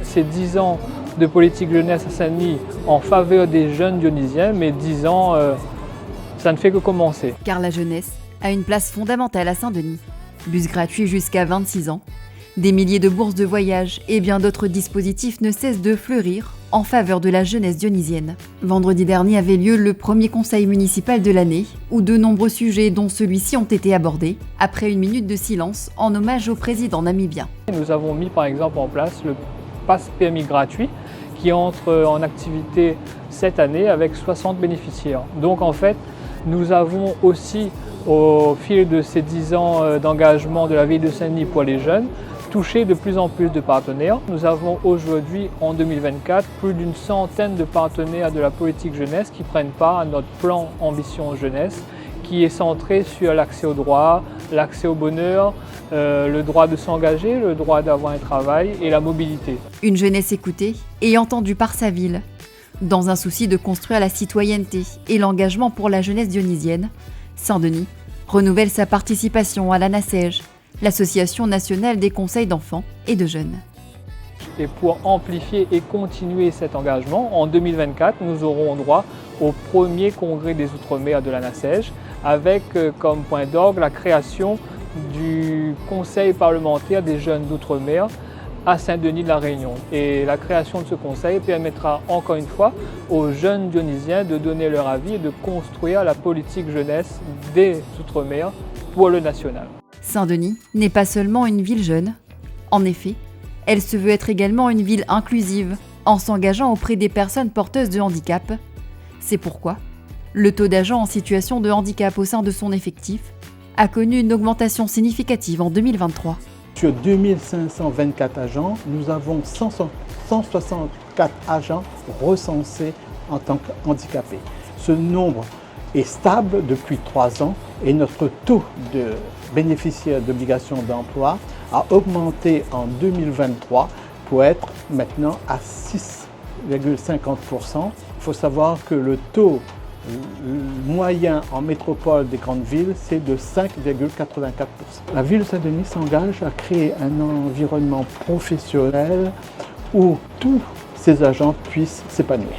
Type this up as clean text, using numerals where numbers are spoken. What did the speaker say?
ces 10 ans de politique jeunesse à Saint-Denis en faveur des jeunes dionysiens, mais 10 ans, ça ne fait que commencer. Car la jeunesse a une place fondamentale à Saint-Denis. Bus gratuit jusqu'à 26 ans, des milliers de bourses de voyage et bien d'autres dispositifs ne cessent de fleurir en faveur de la jeunesse dionysienne. Vendredi dernier avait lieu le premier conseil municipal de l'année, où de nombreux sujets dont celui-ci ont été abordés, après une minute de silence en hommage au président namibien. Nous avons mis par exemple en place le pass PMI gratuit qui entre en activité cette année avec 60 bénéficiaires. Donc en fait, nous avons aussi au fil de ces 10 ans d'engagement de la ville de Saint-Denis pour les jeunes, toucher de plus en plus de partenaires. Nous avons aujourd'hui, en 2024, plus d'une centaine de partenaires de la politique jeunesse qui prennent part à notre plan Ambition Jeunesse, qui est centré sur l'accès au droit, l'accès au bonheur, le droit de s'engager, le droit d'avoir un travail et la mobilité. Une jeunesse écoutée et entendue par sa ville. Dans un souci de construire la citoyenneté et l'engagement pour la jeunesse dionysienne, Saint-Denis renouvelle sa participation à l'ANACEJ, l'Association nationale des conseils d'enfants et de jeunes. Et pour amplifier et continuer cet engagement, en 2024, nous aurons droit au premier congrès des Outre-mer de l'ANACEJ, avec comme point d'orgue la création du Conseil parlementaire des jeunes d'Outre-mer à Saint-Denis de la Réunion. Et la création de ce conseil permettra encore une fois aux jeunes dionysiens de donner leur avis et de construire la politique jeunesse des Outre-mer pour le national. Saint-Denis n'est pas seulement une ville jeune. En effet, elle se veut être également une ville inclusive, en s'engageant auprès des personnes porteuses de handicap. C'est pourquoi le taux d'agents en situation de handicap au sein de son effectif a connu une augmentation significative en 2023. Sur 2524 agents, nous avons 164 agents recensés en tant qu'handicapés. Ce nombre est stable depuis 3 ans et notre taux de bénéficiaires d'obligations d'emploi a augmenté en 2023 pour être maintenant à 6,50%. Il faut savoir que le taux moyen en métropole des grandes villes, c'est de 5,84%. La ville de Saint-Denis s'engage à créer un environnement professionnel où tous ses agents puissent s'épanouir.